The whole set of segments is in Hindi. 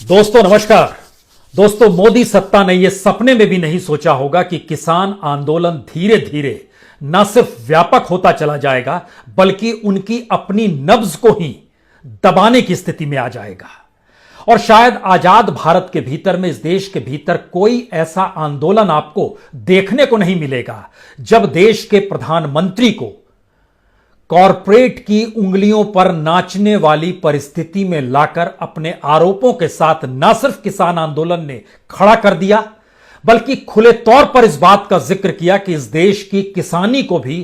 दोस्तों नमस्कार। दोस्तों, मोदी सत्ता ने यह सपने में भी नहीं सोचा होगा कि किसान आंदोलन धीरे धीरे न सिर्फ व्यापक होता चला जाएगा बल्कि उनकी अपनी नब्ज को ही दबाने की स्थिति में आ जाएगा। और शायद आजाद भारत के भीतर में, इस देश के भीतर कोई ऐसा आंदोलन आपको देखने को नहीं मिलेगा जब देश के प्रधानमंत्री को कॉरपोरेट की उंगलियों पर नाचने वाली परिस्थिति में लाकर अपने आरोपों के साथ न सिर्फ किसान आंदोलन ने खड़ा कर दिया बल्कि खुले तौर पर इस बात का जिक्र किया कि इस देश की किसानी को भी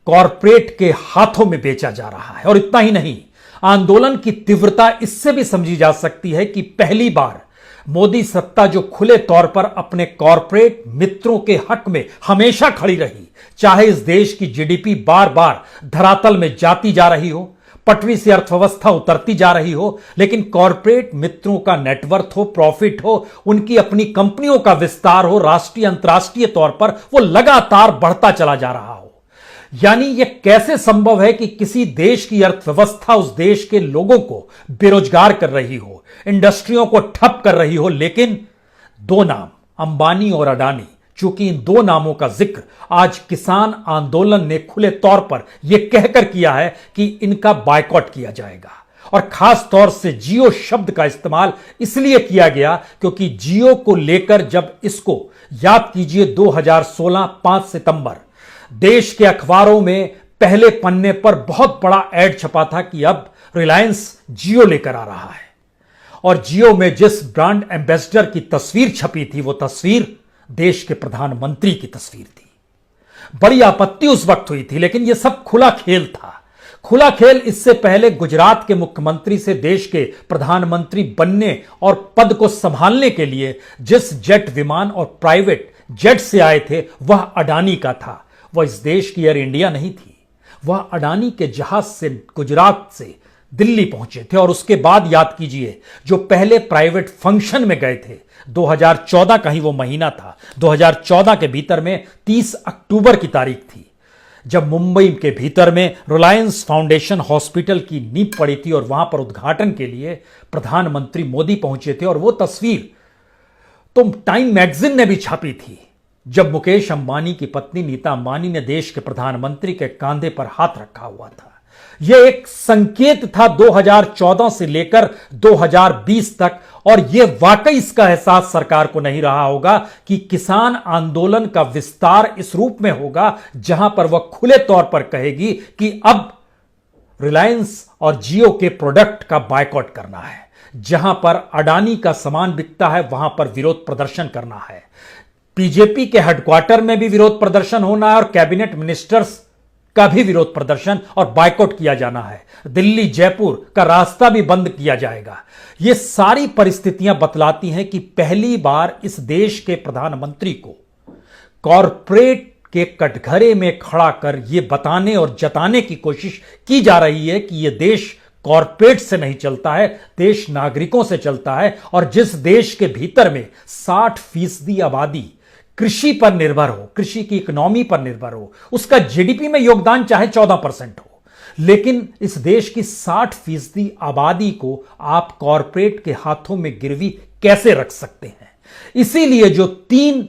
कॉरपोरेट के हाथों में बेचा जा रहा है। और इतना ही नहीं, आंदोलन की तीव्रता इससे भी समझी जा सकती है कि पहली बार मोदी सत्ता जो खुले तौर पर अपने कॉरपोरेट मित्रों के हक में हमेशा खड़ी रही, चाहे इस देश की जीडीपी बार बार धरातल में जाती जा रही हो, पटरी से अर्थव्यवस्था उतरती जा रही हो, लेकिन कॉरपोरेट मित्रों का नेटवर्थ हो, प्रॉफिट हो, उनकी अपनी कंपनियों का विस्तार हो, राष्ट्रीय अंतर्राष्ट्रीय तौर पर वो लगातार बढ़ता चला जा रहा हो। यानी यह कैसे संभव है कि किसी देश की अर्थव्यवस्था उस देश के लोगों को बेरोजगार कर रही हो, इंडस्ट्रियों को ठप कर रही हो, लेकिन दो नाम, अंबानी और अडानी, चूंकि इन दो नामों का जिक्र आज किसान आंदोलन ने खुले तौर पर यह कहकर किया है कि इनका बायकॉट किया जाएगा। और खास तौर से जियो शब्द का इस्तेमाल इसलिए किया गया क्योंकि जियो को लेकर जब इसको याद कीजिए 2016 5 सितंबर देश के अखबारों में पहले पन्ने पर बहुत बड़ा एड छपा था कि अब रिलायंस जियो लेकर आ रहा है। और जियो में जिस ब्रांड एम्बेसडर की तस्वीर छपी थी वो तस्वीर देश के प्रधानमंत्री की तस्वीर थी। बड़ी आपत्ति उस वक्त हुई थी, लेकिन यह सब खुला खेल था। खुला खेल इससे पहले गुजरात के मुख्यमंत्री से देश के प्रधानमंत्री बनने और पद को संभालने के लिए जिस जेट विमान और प्राइवेट जेट से आए थे वह अडानी का था। वह इस देश की एयर इंडिया नहीं थी, वह अडानी के जहाज से गुजरात से दिल्ली पहुंचे थे। और उसके बाद याद कीजिए, जो पहले प्राइवेट फंक्शन में गए थे, 2014 का ही वो महीना था, 2014 के भीतर में 30 अक्टूबर की तारीख थी जब मुंबई के भीतर में रिलायंस फाउंडेशन हॉस्पिटल की नींव पड़ी थी और वहां पर उद्घाटन के लिए प्रधानमंत्री मोदी पहुंचे थे। और वो तस्वीर तो टाइम मैगजीन ने भी छापी थी जब मुकेश अंबानी की पत्नी नीता अंबानी ने देश के प्रधानमंत्री के कंधे पर हाथ रखा हुआ था। यह एक संकेत था 2014 से लेकर 2020 तक। और यह वाकई इसका एहसास सरकार को नहीं रहा होगा कि किसान आंदोलन का विस्तार इस रूप में होगा जहां पर वह खुले तौर पर कहेगी कि अब रिलायंस और जियो के प्रोडक्ट का बायकॉट करना है, जहां पर अडानी का सामान बिकता है वहां पर विरोध प्रदर्शन करना है। बीजेपी के हेडक्वार्टर में भी विरोध प्रदर्शन होना है और कैबिनेट मिनिस्टर्स का भी विरोध प्रदर्शन और बायकॉट किया जाना है। दिल्ली जयपुर का रास्ता भी बंद किया जाएगा। ये सारी परिस्थितियां बतलाती हैं कि पहली बार इस देश के प्रधानमंत्री को कॉरपोरेट के कटघरे में खड़ा कर यह बताने और जताने की कोशिश की जा रही है कि यह देश कॉरपोरेट से नहीं चलता है, देश नागरिकों से चलता है। और जिस देश के भीतर में 60% आबादी कृषि पर निर्भर हो, कृषि की इकोनॉमी पर निर्भर हो, उसका जीडीपी में योगदान चाहे 14% हो, लेकिन इस देश की 60% आबादी को आप कॉरपोरेट के हाथों में गिरवी कैसे रख सकते हैं? इसीलिए जो 3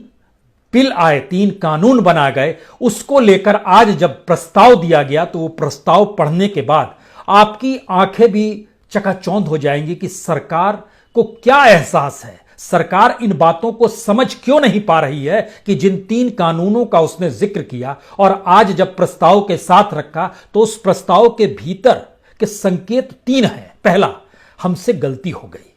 बिल आए, 3 कानून बना गए, उसको लेकर आज जब प्रस्ताव दिया गया तो वो प्रस्ताव पढ़ने के बाद आपकी आंखें भी चकाचौंध हो जाएंगी कि सरकार को क्या एहसास है, सरकार इन बातों को समझ क्यों नहीं पा रही है कि जिन 3 कानूनों का उसने जिक्र किया और आज जब प्रस्ताव के साथ रखा तो उस प्रस्ताव के भीतर के संकेत 3 हैं। पहला, हमसे गलती हो गई।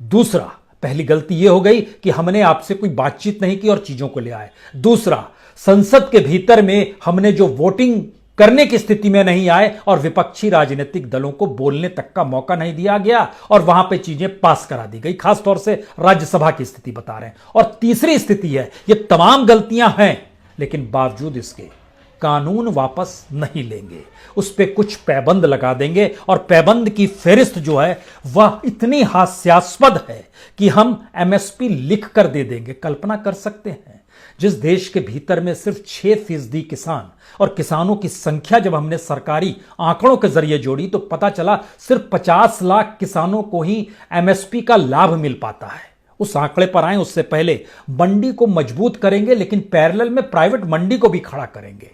दूसरा, पहली गलती यह हो गई कि हमने आपसे कोई बातचीत नहीं की और चीजों को ले आए। दूसरा, संसद के भीतर में हमने जो वोटिंग करने की स्थिति में नहीं आए और विपक्षी राजनीतिक दलों को बोलने तक का मौका नहीं दिया गया और वहां पे चीजें पास करा दी गई। खासतौर से राज्यसभा की स्थिति बता रहे हैं। और तीसरी स्थिति है, ये तमाम गलतियां हैं लेकिन बावजूद इसके कानून वापस नहीं लेंगे, उस पर कुछ पैबंद लगा देंगे। और पैबंद की फेरिस्त जो है वह इतनी हास्यास्पद है कि हम एमएसपी लिख कर दे देंगे। कल्पना कर सकते हैं जिस देश के भीतर में सिर्फ 6% किसान, और किसानों की संख्या जब हमने सरकारी आंकड़ों के जरिए जोड़ी तो पता चला सिर्फ 50 लाख किसानों को ही एमएसपी का लाभ मिल पाता है। उस आंकड़े पर आए उससे पहले मंडी को मजबूत करेंगे, लेकिन पैरेलल में प्राइवेट मंडी को भी खड़ा करेंगे।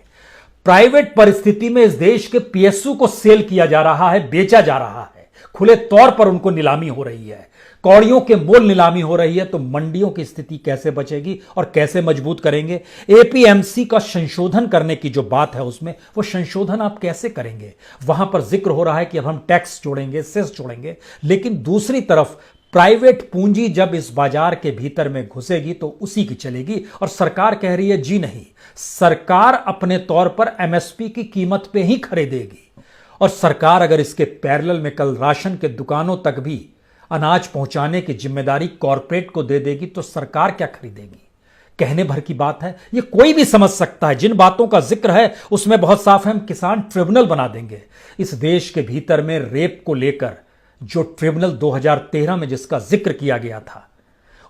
प्राइवेट परिस्थिति में इस देश के पीएसयू को सेल किया जा रहा है, बेचा जा रहा है, खुले तौर पर उनको नीलामी हो रही है, कौड़ियों के मोल नीलामी हो रही है। तो मंडियों की स्थिति कैसे बचेगी और कैसे मजबूत करेंगे? एपीएमसी का संशोधन करने की जो बात है उसमें वो संशोधन आप कैसे करेंगे? वहां पर जिक्र हो रहा है कि अब हम टैक्स जोड़ेंगे, सेस जोड़ेंगे, लेकिन दूसरी तरफ प्राइवेट पूंजी जब इस बाजार के भीतर में घुसेगी तो उसी की चलेगी। और सरकार कह रही है जी नहीं, सरकार अपने तौर पर एमएसपी की कीमत पे ही खरीदेगी। और सरकार अगर इसके पैरेलल में कल राशन के दुकानों तक भी अनाज पहुंचाने की जिम्मेदारी कॉरपोरेट को दे देगी तो सरकार क्या खरीदेगी? कहने भर की बात है, ये कोई भी समझ सकता है। जिन बातों का जिक्र है उसमें बहुत साफ है, हम किसान ट्रिब्यूनल बना देंगे। इस देश के भीतर में रेप को लेकर जो ट्रिब्यूनल 2013 में जिसका जिक्र किया गया था,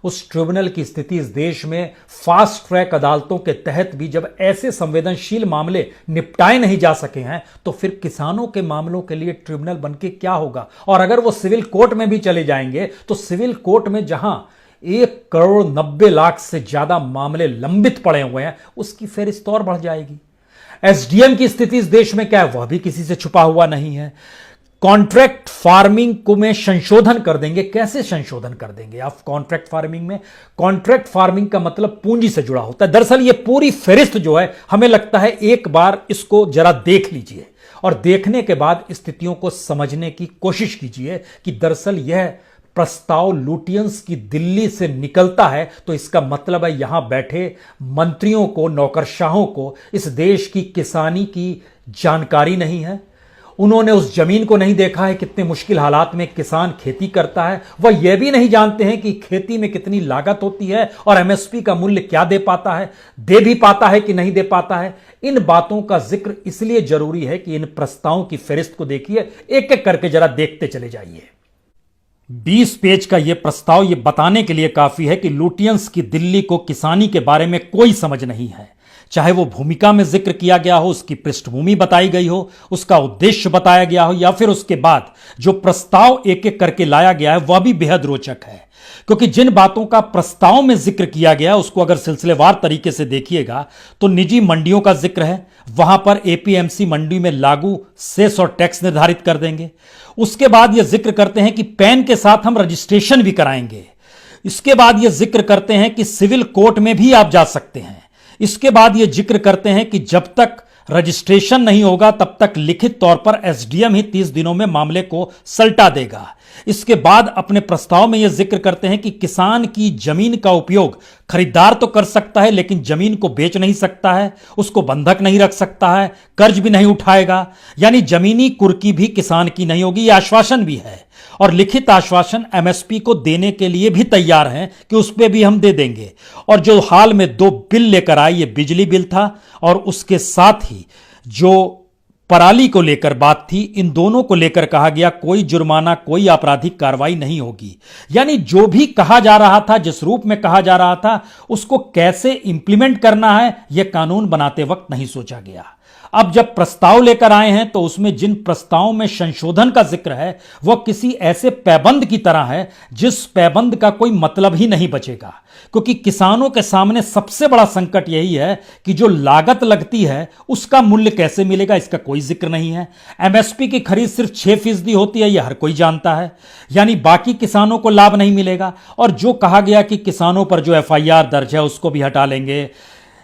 उस ट्रिब्यूनल की स्थिति इस देश में फास्ट ट्रैक अदालतों के तहत भी जब ऐसे संवेदनशील मामले निपटाए नहीं जा सके हैं तो फिर किसानों के मामलों के लिए ट्रिब्यूनल बनके क्या होगा? और अगर वो सिविल कोर्ट में भी चले जाएंगे तो सिविल कोर्ट में जहां 1,90,00,000 से ज्यादा मामले लंबित पड़े हुए हैं उसकी फेरिस्त और बढ़ जाएगी। एसडीएम की स्थिति इस देश में क्या है वह भी किसी से छुपा हुआ नहीं है। कॉन्ट्रैक्ट फार्मिंग को में संशोधन कर देंगे। कैसे संशोधन कर देंगे आप कॉन्ट्रैक्ट फार्मिंग में? कॉन्ट्रैक्ट फार्मिंग का मतलब पूंजी से जुड़ा होता है। दरअसल ये पूरी फेरिस्त जो है हमें लगता है एक बार इसको जरा देख लीजिए और देखने के बाद स्थितियों को समझने की कोशिश कीजिए कि दरअसल यह प्रस्ताव लुटियंस की दिल्ली से निकलता है तो इसका मतलब है यहां बैठे मंत्रियों को, नौकरशाहों को इस देश की किसानी की जानकारी नहीं है। उन्होंने उस जमीन को नहीं देखा है कितने मुश्किल हालात में किसान खेती करता है। वह यह भी नहीं जानते हैं कि खेती में कितनी लागत होती है और एमएसपी का मूल्य क्या दे पाता है, दे भी पाता है कि नहीं दे पाता है। इन बातों का जिक्र इसलिए जरूरी है कि इन प्रस्तावों की फेरिस्त को देखिए, एक एक करके जरा देखते चले जाइए। 20 पेज का यह प्रस्ताव यह बताने के लिए काफी है कि लुटियंस की दिल्ली को किसानी के बारे में कोई समझ नहीं है। चाहे वो भूमिका में जिक्र किया गया हो, उसकी पृष्ठभूमि बताई गई हो, उसका उद्देश्य बताया गया हो, या फिर उसके बाद जो प्रस्ताव एक एक करके लाया गया है वह भी बेहद रोचक है। क्योंकि जिन बातों का प्रस्ताव में जिक्र किया गया उसको अगर सिलसिलेवार तरीके से देखिएगा तो निजी मंडियों का जिक्र है, वहां पर एपीएमसी मंडी में लागू सेस और टैक्स निर्धारित कर देंगे। उसके बाद यह जिक्र करते हैं कि पैन के साथ हम रजिस्ट्रेशन भी कराएंगे। इसके बाद यह जिक्र करते हैं कि सिविल कोर्ट में भी आप जा सकते हैं। इसके बाद यह जिक्र करते हैं कि जब तक रजिस्ट्रेशन नहीं होगा तब तक लिखित तौर पर एसडीएम ही 30 दिनों में मामले को सल्टा देगा। इसके बाद अपने प्रस्ताव में यह जिक्र करते हैं कि किसान की जमीन का उपयोग खरीदार तो कर सकता है लेकिन जमीन को बेच नहीं सकता है, उसको बंधक नहीं रख सकता है, कर्ज भी नहीं उठाएगा, यानी जमीनी कुर्की भी किसान की नहीं होगी। यह आश्वासन भी है और लिखित आश्वासन एमएसपी को देने के लिए भी तैयार हैं कि उस पे भी हम दे देंगे। और जो हाल में 2 बिल लेकर आए, ये बिजली बिल था और उसके साथ ही जो पराली को लेकर बात थी, इन दोनों को लेकर कहा गया कोई जुर्माना, कोई आपराधिक कार्रवाई नहीं होगी। यानी जो भी कहा जा रहा था, जिस रूप में कहा जा रहा था, उसको कैसे इंप्लीमेंट करना है यह कानून बनाते वक्त नहीं सोचा गया। अब जब प्रस्ताव लेकर आए हैं तो उसमें जिन प्रस्तावों में संशोधन का जिक्र है वह किसी ऐसे पैबंद की तरह है जिस पैबंद का कोई मतलब ही नहीं बचेगा। क्योंकि किसानों के सामने सबसे बड़ा संकट यही है कि जो लागत लगती है उसका मूल्य कैसे मिलेगा, इसका कोई जिक्र नहीं है। एमएसपी की खरीद सिर्फ 6% होती है, यह हर कोई जानता है, यानी बाकी किसानों को लाभ नहीं मिलेगा। और जो कहा गया कि किसानों पर जो एफआईआर दर्ज है उसको भी हटा लेंगे,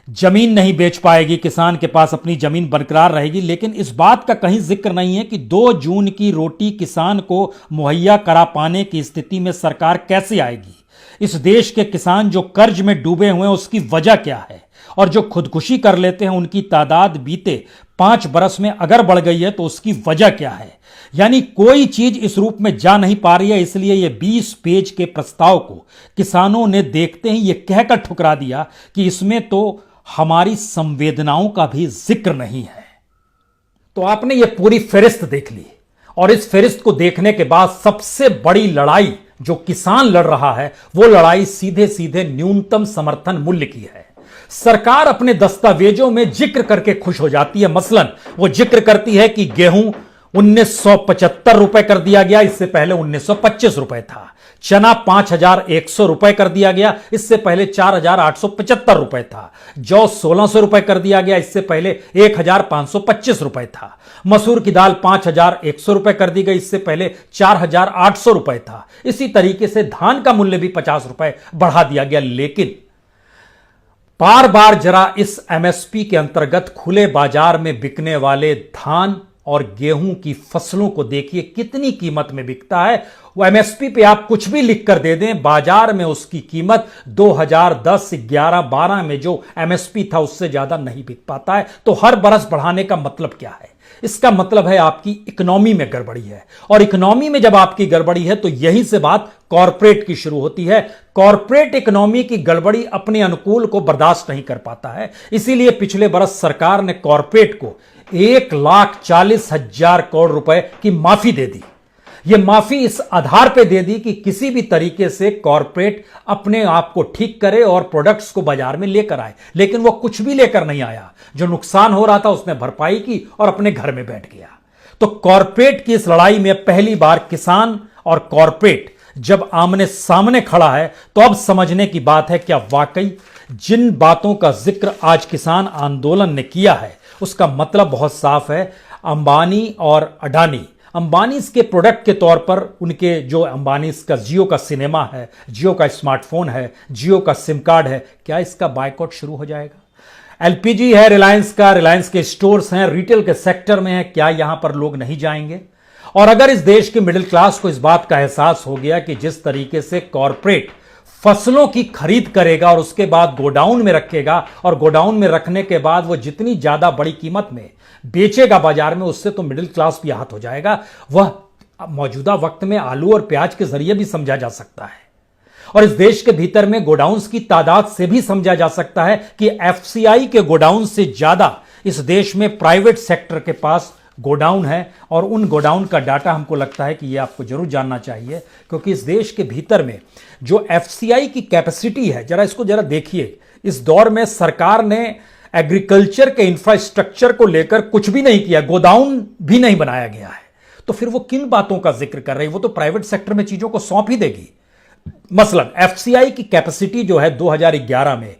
जमीन नहीं बेच पाएगी, किसान के पास अपनी जमीन बरकरार रहेगी, लेकिन इस बात का कहीं जिक्र नहीं है कि 2 जून की रोटी किसान को मुहैया करा पाने की स्थिति में सरकार कैसे आएगी। इस देश के किसान जो कर्ज में डूबे हुए हैं उसकी वजह क्या है, और जो खुदकुशी कर लेते हैं उनकी तादाद बीते 5 बरस में अगर बढ़ गई है तो उसकी वजह क्या है। यानी कोई चीज इस रूप में जा नहीं पा रही है। इसलिए यह 20 पेज के प्रस्ताव को किसानों ने देखते ही यह कहकर ठुकरा दिया कि इसमें तो हमारी संवेदनाओं का भी जिक्र नहीं है। तो आपने यह पूरी फेरिस्त देख ली और इस फेरिस्त को देखने के बाद सबसे बड़ी लड़ाई जो किसान लड़ रहा है वो लड़ाई सीधे सीधे न्यूनतम समर्थन मूल्य की है। सरकार अपने दस्तावेजों में जिक्र करके खुश हो जाती है। मसलन वो जिक्र करती है कि गेहूं 1975 रुपए कर दिया गया, इससे पहले 1925 रुपए था। चना 5100 रुपए कर दिया गया, इससे पहले 4875 रुपए था। जौ 1600 रुपए कर दिया गया, इससे पहले 1525 रुपए था। मसूर की दाल 5100 रुपए कर दी गई, इससे पहले 4800 रुपए था। इसी तरीके से धान का मूल्य भी 50 रुपए बढ़ा दिया गया। लेकिन बार बार जरा इस एमएसपी के अंतर्गत खुले बाजार में बिकने वाले धान और गेहूं की फसलों को देखिए, कितनी कीमत में बिकता है। वो एमएसपी पे आप कुछ भी लिख कर दे दें, बाजार में उसकी कीमत 2010, 11, 12 में जो एमएसपी था उससे ज्यादा नहीं बिक पाता है। तो हर बरस बढ़ाने का मतलब क्या है? इसका मतलब है आपकी इकोनॉमी में गड़बड़ी है, और इकोनॉमी में जब आपकी गड़बड़ी है तो यहीं से बात कॉरपोरेट की शुरू होती है। कॉरपोरेट इकोनॉमी की गड़बड़ी अपने अनुकूल को बर्दाश्त नहीं कर पाता है। इसीलिए पिछले बरस सरकार ने कॉरपोरेट को 1,40,000 करोड़ रुपए की माफी दे दी। यह माफी इस आधार पर दे दी कि किसी भी तरीके से कॉरपोरेट अपने आप को ठीक करे और प्रोडक्ट्स को बाजार में लेकर आए। लेकिन वो कुछ भी लेकर नहीं आया। जो नुकसान हो रहा था उसने भरपाई की और अपने घर में बैठ गया। तो कॉरपोरेट की इस लड़ाई में पहली बार किसान और कॉरपोरेट जब आमने सामने खड़ा है, तो अब समझने की बात है क्या वाकई जिन बातों का जिक्र आज किसान आंदोलन ने किया है उसका मतलब बहुत साफ है। अंबानी और अडानी, अंबानी इसके प्रोडक्ट के तौर पर उनके जो अंबानी का जियो का सिनेमा है, जियो का स्मार्टफोन है, जियो का सिम कार्ड है, क्या इसका बायकॉट शुरू हो जाएगा? एलपीजी है रिलायंस का, रिलायंस के स्टोर्स हैं, रिटेल के सेक्टर में है, क्या यहां पर लोग नहीं जाएंगे? और अगर इस देश के मिडिल क्लास को इस बात का एहसास हो गया कि जिस तरीके से कॉरपोरेट फसलों की खरीद करेगा और उसके बाद गोडाउन में रखेगा, और गोडाउन में रखने के बाद वो जितनी ज्यादा बड़ी कीमत में बेचेगा बाजार में, उससे तो मिडिल क्लास भी आहत हो जाएगा। वह मौजूदा वक्त में आलू और प्याज के जरिए भी समझा जा सकता है, और इस देश के भीतर में गोडाउन्स की तादाद से भी समझा जा सकता है कि एफसीआई के गोडाउन से ज्यादा इस देश में प्राइवेट सेक्टर के पास गोडाउन है। और उन गोडाउन का डाटा हमको लगता है कि यह आपको जरूर जानना चाहिए, क्योंकि इस देश के भीतर में जो एफसीआई की कैपेसिटी है, जरा इसको जरा देखिए। इस दौर में सरकार ने एग्रीकल्चर के इंफ्रास्ट्रक्चर को लेकर कुछ भी नहीं किया, गोडाउन भी नहीं बनाया गया है। तो फिर वो किन बातों का जिक्र कर रही है? वो तो प्राइवेट सेक्टर में चीजों को सौंप ही देगी। मसलन एफसीआई की कैपेसिटी जो है 2011 में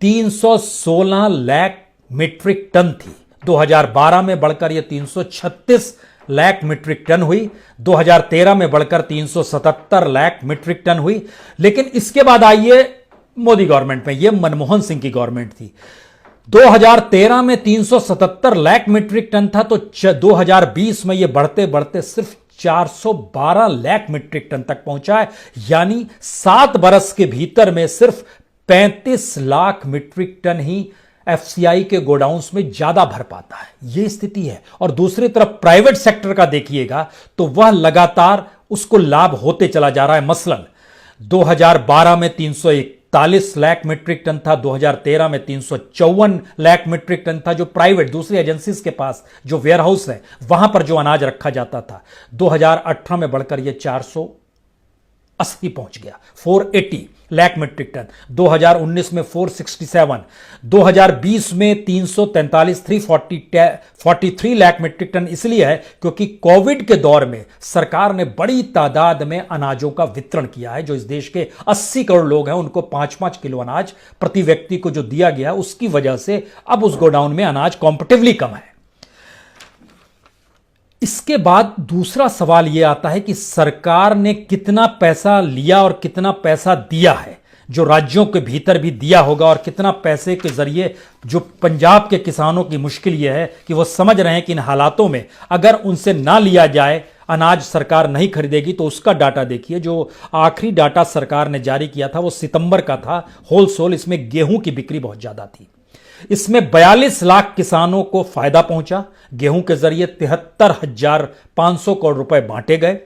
316 लाख मीट्रिक टन थी, 2012 में बढ़कर यह 336 लाख मीट्रिक टन हुई, 2013 में बढ़कर 377 लाख मीट्रिक टन हुई। लेकिन इसके बाद आइए मोदी गवर्नमेंट में, यह मनमोहन सिंह की गवर्नमेंट थी, 2013 में 377 लाख मीट्रिक टन था, तो 2020 में यह बढ़ते बढ़ते सिर्फ 412 लाख मीट्रिक टन तक पहुंचा है। यानी 7 बरस के भीतर में सिर्फ 35 लाख मीट्रिक टन ही एफसीआई के गोडाउन्स में ज्यादा भर पाता है। यह स्थिति है। और दूसरी तरफ प्राइवेट सेक्टर का देखिएगा तो वह लगातार उसको लाभ होते चला जा रहा है। मसलन 2012 में 341 लाख मीट्रिक टन था, 2013 में 354 लाख मीट्रिक टन था, जो प्राइवेट दूसरी एजेंसीज के पास जो वेयरहाउस है वहां पर जो अनाज रखा जाता था। 2018 में बढ़कर यह 480 पहुंच गया, 480 लाख मीट्रिक टन, 2019 में 467, 2020 में 343, 343 लाख मीट्रिक टन। इसलिए है क्योंकि कोविड के दौर में सरकार ने बड़ी तादाद में अनाजों का वितरण किया है। जो इस देश के 80 करोड़ लोग हैं उनको 5-5 किलो अनाज प्रति व्यक्ति को जो दिया गया, उसकी वजह से अब उस गोडाउन में अनाज कॉम्पिटिटिवली कम है। इसके बाद दूसरा सवाल यह आता है कि सरकार ने कितना पैसा लिया और कितना पैसा दिया है, जो राज्यों के भीतर भी दिया होगा, और कितना पैसे के जरिए जो पंजाब के किसानों की मुश्किल यह है कि वो समझ रहे हैं कि इन हालातों में अगर उनसे ना लिया जाए, अनाज सरकार नहीं खरीदेगी। तो उसका डाटा देखिए, जो आखिरी डाटा सरकार ने जारी किया था वो सितंबर का था, होलसेल। इसमें गेहूं की बिक्री बहुत ज्यादा थी। इसमें 42 लाख किसानों को फायदा पहुंचा। गेहूं के जरिए 73,500 करोड़ रुपए बांटे गए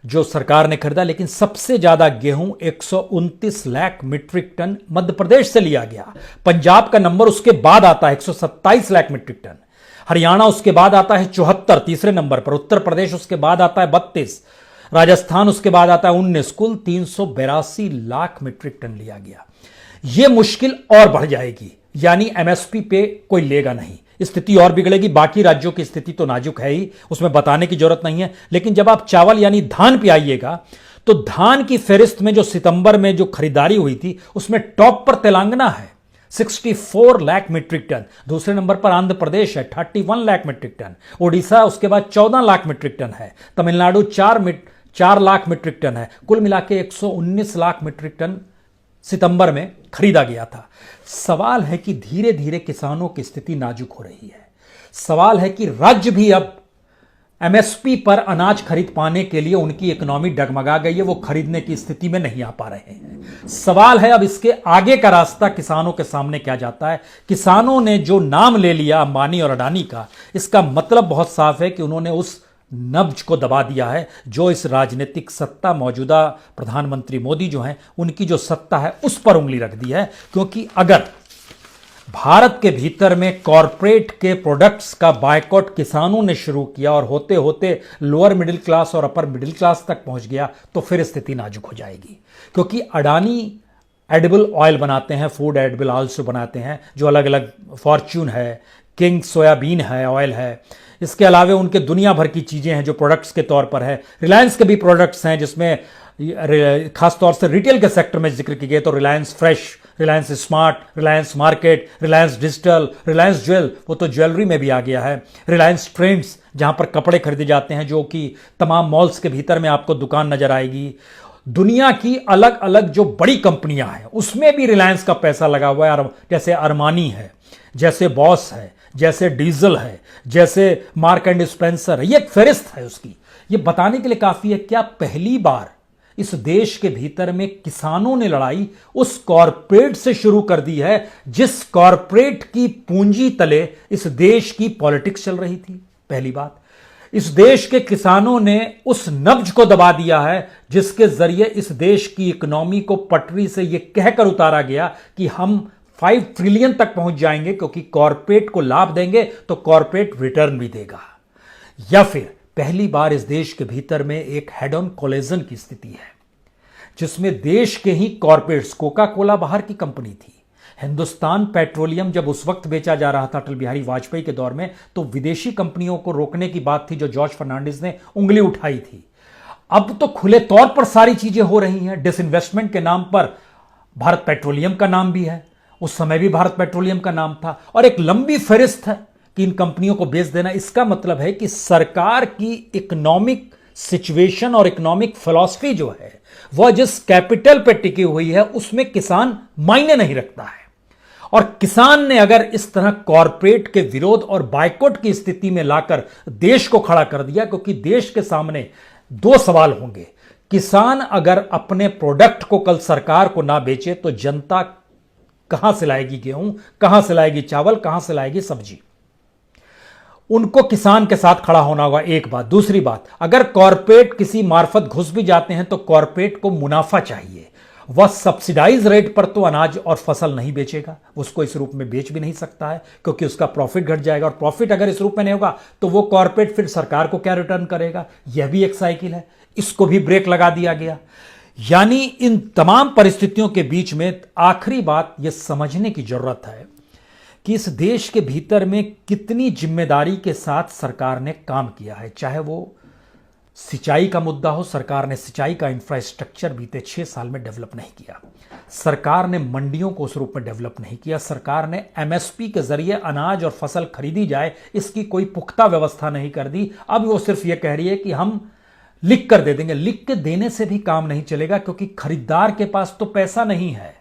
जो सरकार ने खरीदा। लेकिन सबसे ज्यादा गेहूं 129 लाख मीट्रिक टन मध्य प्रदेश से लिया गया। पंजाब का नंबर उसके बाद आता है 127 लाख मीट्रिक टन। हरियाणा उसके बाद आता है 74 तीसरे नंबर पर। उत्तर प्रदेश उसके बाद आता है 32, राजस्थान उसके बाद आता है 19। कुल 382 लाख मीट्रिक टन लिया गया। यह मुश्किल और बढ़ जाएगी, यानी एमएसपी पे कोई लेगा नहीं, स्थिति और बिगड़ेगी। बाकी राज्यों की स्थिति तो नाजुक है ही, उसमें बताने की जरूरत नहीं है। लेकिन जब आप चावल यानी धान पे आइएगा तो धान की फहरिस्त में जो सितंबर में जो खरीदारी हुई थी उसमें टॉप पर तेलंगाना है 64 लाख मीट्रिक टन, दूसरे नंबर पर आंध्र प्रदेश है 31 लाख मीट्रिक टन, ओडिशा उसके बाद 14 लाख मीट्रिक टन है, तमिलनाडु 4 लाख मीट्रिक टन है। कुल मिला के 119 लाख मीट्रिक टन सितंबर में खरीदा गया था। सवाल है कि धीरे धीरे किसानों की स्थिति नाजुक हो रही है। सवाल है कि राज्य भी अब एमएसपी पर अनाज खरीद पाने के लिए उनकी इकोनॉमी डगमगा गई है, वो खरीदने की स्थिति में नहीं आ पा रहे हैं। सवाल है अब इसके आगे का रास्ता किसानों के सामने क्या जाता है। किसानों ने जो नाम ले लिया अंबानी और अडानी का, इसका मतलब बहुत साफ है कि उन्होंने उस नब्ज को दबा दिया है जो इस राजनीतिक सत्ता, मौजूदा प्रधानमंत्री मोदी जो हैं उनकी जो सत्ता है उस पर उंगली रख दी है। क्योंकि अगर भारत के भीतर में कॉरपोरेट के प्रोडक्ट्स का बायकॉट किसानों ने शुरू किया और होते होते लोअर मिडिल क्लास और अपर मिडिल क्लास तक पहुंच गया तो फिर स्थिति नाजुक हो जाएगी। क्योंकि अडानी एडिबल ऑयल बनाते हैं, फूड एडिबल ऑयल्स बनाते हैं, जो अलग अलग फॉर्च्यून है, किंग सोयाबीन है, ऑयल है, इसके अलावा उनके दुनिया भर की चीजें हैं जो प्रोडक्ट्स के तौर पर है। रिलायंस के भी प्रोडक्ट्स हैं जिसमें खासतौर से रिटेल के सेक्टर में जिक्र किए गए तो Reliance fresh, Reliance smart, Reliance market, Reliance digital, Reliance jewel, वो तो ज्वेलरी में भी आ गया है, रिलायंस ट्रेंड्स जहां पर कपड़े खरीदे जाते हैं जो कि तमाम मॉल्स के भीतर में आपको दुकान नजर आएगी। दुनिया की अलग अलग जो बड़ी कंपनियां हैं उसमें भी रिलायंस का पैसा लगा हुआ है, जैसे अरमानी है, जैसे बॉस है, जैसे डीजल है, जैसे मार्क एंड स्पेंसर है। ये एक फहरिस्त है उसकी। ये बताने के लिए काफी है क्या पहली बार इस देश के भीतर में किसानों ने लड़ाई उस कॉरपोरेट से शुरू कर दी है जिस कॉरपोरेट की पूंजी तले इस देश की पॉलिटिक्स चल रही थी। पहली बात, इस देश के किसानों ने उस नब्ज को दबा दिया है जिसके जरिए इस देश की इकोनॉमी को पटरी से यह कहकर उतारा गया कि हम 5 ट्रिलियन तक पहुंच जाएंगे क्योंकि कॉरपोरेट को लाभ देंगे तो कॉरपोरेट रिटर्न भी देगा। या फिर पहली बार इस देश के भीतर में एक हेड ऑन कोलिजन की स्थिति है जिसमें देश के ही कॉरपोरेट्स, कोका कोला बाहर की कंपनी थी, हिंदुस्तान पेट्रोलियम जब उस वक्त बेचा जा रहा था अटल बिहारी वाजपेयी के दौर में तो विदेशी कंपनियों को रोकने की बात थी जो जॉर्ज फर्नांडिस ने उंगली उठाई थी। अब तो खुले तौर पर सारी चीजें हो रही हैं। डिसइन्वेस्टमेंट के नाम पर भारत पेट्रोलियम का नाम भी है, उस समय भी भारत पेट्रोलियम का नाम था, और एक लंबी फहरिस्त है कि इन कंपनियों को बेच देना। इसका मतलब है कि सरकार की इकोनॉमिक सिचुएशन और इकोनॉमिक फिलॉसफी जो है वह जिस कैपिटल पे टिकी हुई है उसमें किसान मायने नहीं रखता है। और किसान ने अगर इस तरह कॉरपोरेट के विरोध और बायकॉट की स्थिति में लाकर देश को खड़ा कर दिया, क्योंकि देश के सामने 2 सवाल होंगे। किसान अगर अपने प्रोडक्ट को कल सरकार को ना बेचे तो जनता कहां से लाएगी गेहूं, कहां से लाएगी चावल, कहां से लाएगी सब्जी। उनको किसान के साथ खड़ा होना होगा, एक बात। दूसरी बात, अगर कॉरपोरेट किसी मार्फत घुस भी जाते हैं तो कॉरपोरेट को मुनाफा चाहिए। वह सब्सिडाइज रेट पर तो अनाज और फसल नहीं बेचेगा, उसको इस रूप में बेच भी नहीं सकता है क्योंकि उसका प्रॉफिट घट जाएगा, और प्रॉफिट अगर इस रूप में नहीं होगा तो वो कॉरपोरेट फिर सरकार को क्या रिटर्न करेगा। यह भी एक साइकिल है, इसको भी ब्रेक लगा दिया गया। यानी इन तमाम परिस्थितियों के बीच में आखिरी बात यह समझने की जरूरत है कि इस देश के भीतर में कितनी जिम्मेदारी के साथ सरकार ने काम किया है। चाहे वो सिंचाई का मुद्दा हो, सरकार ने सिंचाई का इंफ्रास्ट्रक्चर बीते 6 साल में डेवलप नहीं किया, सरकार ने मंडियों को उस रूप में डेवलप नहीं किया, सरकार ने एमएसपी के जरिए अनाज और फसल खरीदी जाए इसकी कोई पुख्ता व्यवस्था नहीं कर दी। अब वो सिर्फ ये कह रही है कि हम लिख कर दे देंगे। लिख के देने से भी काम नहीं चलेगा क्योंकि खरीदार के पास तो पैसा नहीं है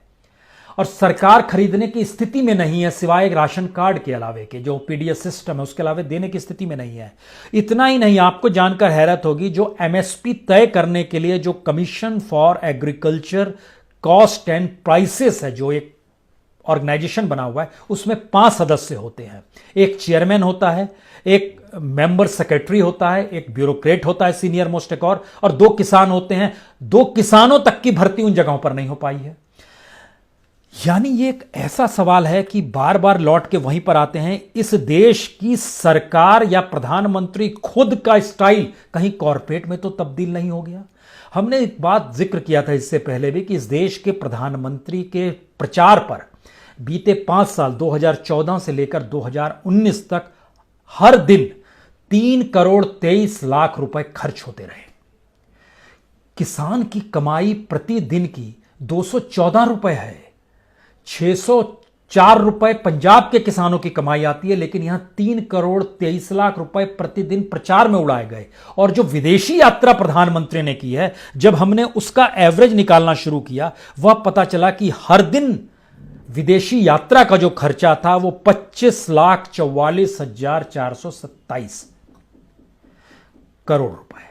और सरकार खरीदने की स्थिति में नहीं है, सिवाय एक राशन कार्ड के अलावे के जो पीडीएस सिस्टम है उसके अलावे देने की स्थिति में नहीं है। इतना ही नहीं, आपको जानकर हैरत होगी, जो एमएसपी तय करने के लिए जो commission for agriculture cost and prices है, जो एक ऑर्गेनाइजेशन बना हुआ है, उसमें 5 सदस्य होते हैं। एक चेयरमैन होता है, एक मेंबर सेक्रेटरी होता है, एक ब्यूरोक्रेट होता है सीनियर मोस्ट, एक और 2 किसान होते हैं। 2 किसानों तक की भर्ती उन जगहों पर नहीं हो पाई है। यानी ये एक ऐसा सवाल है कि बार बार लौट के वहीं पर आते हैं, इस देश की सरकार या प्रधानमंत्री खुद का स्टाइल कहीं कॉरपोरेट में तो तब्दील नहीं हो गया। हमने एक बात जिक्र किया था इससे पहले भी कि इस देश के प्रधानमंत्री के प्रचार पर बीते 5 साल 2014 से लेकर 2019 तक हर दिन 3,23,00,000 रुपए खर्च होते रहे। किसान की कमाई प्रतिदिन की 214 रुपए है। 604 रुपए पंजाब के किसानों की कमाई आती है, लेकिन यहां 3,23,00,000 रुपए प्रतिदिन प्रचार में उड़ाए गए। और जो विदेशी यात्रा प्रधानमंत्री ने की है, जब हमने उसका एवरेज निकालना शुरू किया, वह पता चला कि हर दिन विदेशी यात्रा का जो खर्चा था वो 25,44,427 करोड़ रुपए,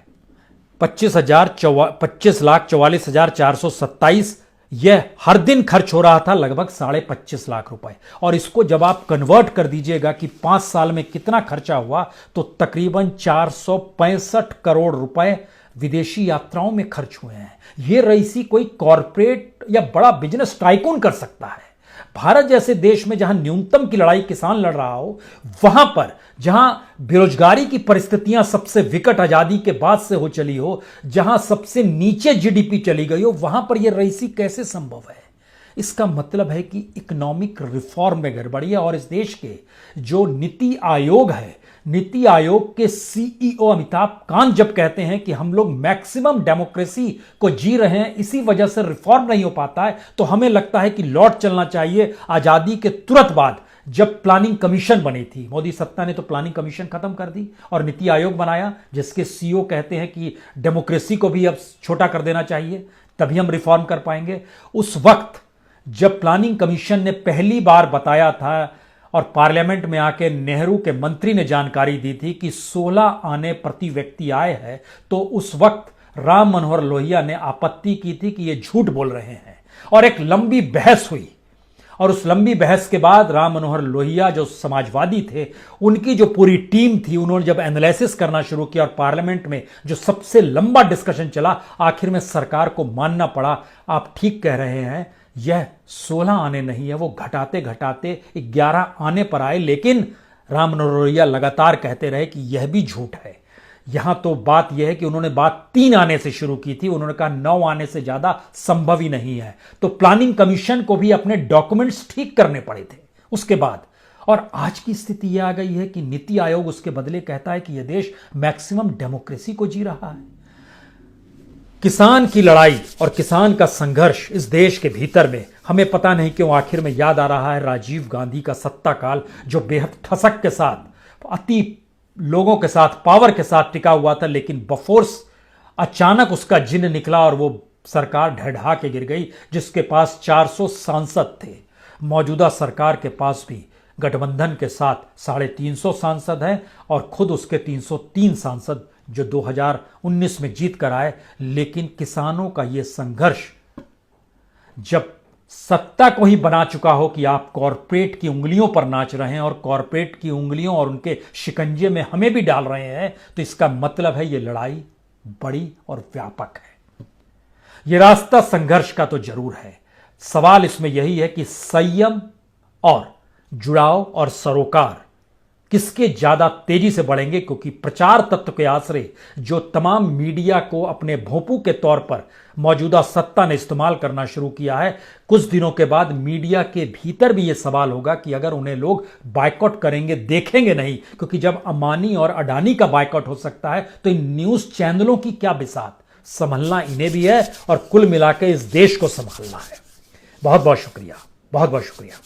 25,44,427 यह हर दिन खर्च हो रहा था, लगभग 25,500,000 रुपए। और इसको जब आप कन्वर्ट कर दीजिएगा कि 5 साल में कितना खर्चा हुआ, तो तकरीबन 465 करोड़ रुपए विदेशी यात्राओं में खर्च हुए हैं। यह रईसी कोई कॉरपोरेट या बड़ा बिजनेस टाइकून कर सकता है। भारत जैसे देश में जहां न्यूनतम की लड़ाई किसान लड़ रहा हो, वहां पर जहां बेरोजगारी की परिस्थितियां सबसे विकट आजादी के बाद से हो चली हो, जहां सबसे नीचे जीडीपी चली गई हो, वहां पर यह रईसी कैसे संभव है? इसका मतलब है कि इकोनॉमिक रिफॉर्म में गड़बड़ी है। और इस देश के जो नीति आयोग है, नीति आयोग के सीईओ अमिताभ कांत जब कहते हैं कि हम लोग मैक्सिमम डेमोक्रेसी को जी रहे हैं, इसी वजह से रिफॉर्म नहीं हो पाता है, तो हमें लगता है कि लौट चलना चाहिए आजादी के तुरंत बाद, जब प्लानिंग कमीशन बनी थी। मोदी सत्ता ने तो प्लानिंग कमीशन खत्म कर दी और नीति आयोग बनाया, जिसके सीईओ कहते हैं कि डेमोक्रेसी को भी अब छोटा कर देना चाहिए, तभी हम रिफॉर्म कर पाएंगे। उस वक्त जब प्लानिंग कमीशन ने पहली बार बताया था और पार्लियामेंट में आके नेहरू के मंत्री ने जानकारी दी थी कि 16 आने प्रति व्यक्ति आए हैं, तो उस वक्त राम मनोहर लोहिया ने आपत्ति की थी कि ये झूठ बोल रहे हैं। और एक लंबी बहस हुई, और उस लंबी बहस के बाद राम मनोहर लोहिया जो समाजवादी थे, उनकी जो पूरी टीम थी, उन्होंने जब एनालिसिस करना शुरू किया और पार्लियामेंट में जो सबसे लंबा डिस्कशन चला, आखिर में सरकार को मानना पड़ा, आप ठीक कह रहे हैं, यह 16 आने नहीं है, वो घटाते घटाते 11 आने पर आए। लेकिन राम मनोहर लोहिया लगातार कहते रहे कि यह भी झूठ है। यहां तो बात यह है कि उन्होंने बात 3 आने से शुरू की थी, उन्होंने कहा 9 आने से ज्यादा संभव ही नहीं है। तो प्लानिंग कमीशन को भी अपने डॉक्यूमेंट्स ठीक करने पड़े थे उसके बाद। और आज की स्थिति यह आ गई है कि नीति आयोग उसके बदले कहता है कि यह देश मैक्सिमम डेमोक्रेसी को जी रहा है। किसान की लड़ाई और किसान का संघर्ष इस देश के भीतर में हमें पता नहीं क्यों आखिर में याद आ रहा है राजीव गांधी का सत्ता काल, जो बेहद ठसक के साथ, अति लोगों के साथ, पावर के साथ टिका हुआ था, लेकिन बफोर्स अचानक उसका जिन्न निकला और वो सरकार ढह के गिर गई, जिसके पास 400 सांसद थे। मौजूदा सरकार के पास भी गठबंधन के साथ 350 सांसद हैं और खुद उसके 303 सांसद जो 2019 में जीत कर आए। लेकिन किसानों का यह संघर्ष जब सत्ता को ही बना चुका हो कि आप कॉरपोरेट की उंगलियों पर नाच रहे हैं और कॉरपोरेट की उंगलियों और उनके शिकंजे में हमें भी डाल रहे हैं, तो इसका मतलब है यह लड़ाई बड़ी और व्यापक है। यह रास्ता संघर्ष का तो जरूर है, सवाल इसमें यही है कि संयम और जुड़ाव और सरोकार किसके ज्यादा तेजी से बढ़ेंगे। क्योंकि प्रचार तत्व के आश्रय जो तमाम मीडिया को अपने भोंपू के तौर पर मौजूदा सत्ता ने इस्तेमाल करना शुरू किया है, कुछ दिनों के बाद मीडिया के भीतर भी यह सवाल होगा कि अगर उन्हें लोग बायकॉट करेंगे, देखेंगे नहीं, क्योंकि जब अंबानी और अडानी का बायकॉट हो सकता है, तो इन न्यूज चैनलों की क्या बिसात। संभलना इन्हें भी है और कुल मिलाकर इस देश को संभालना है। बहुत बहुत शुक्रिया, बहुत बहुत शुक्रिया।